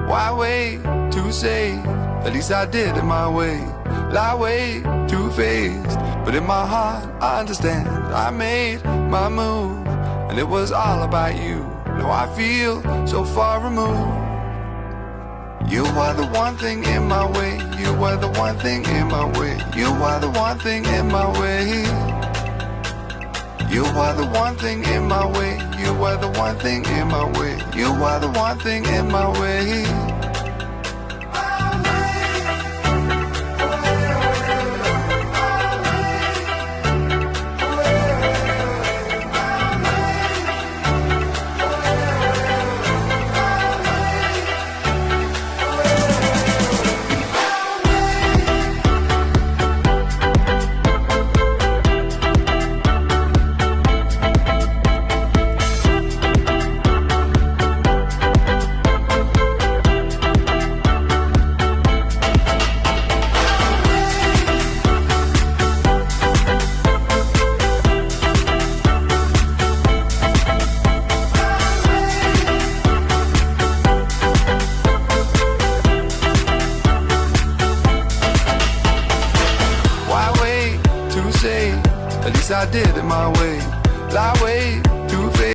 Why wait to say? At least I did it my way. Lie way too faced, but in my heart I understand. I made my move, and it was all about you. Now I feel so far removed. You were the one thing in my way. You were the one thing in my way. You were the one thing in my way. You were the one thing in my way. You were the one thing in my way. You were the one thing in my way. At least I did it my way. Lie way too faced.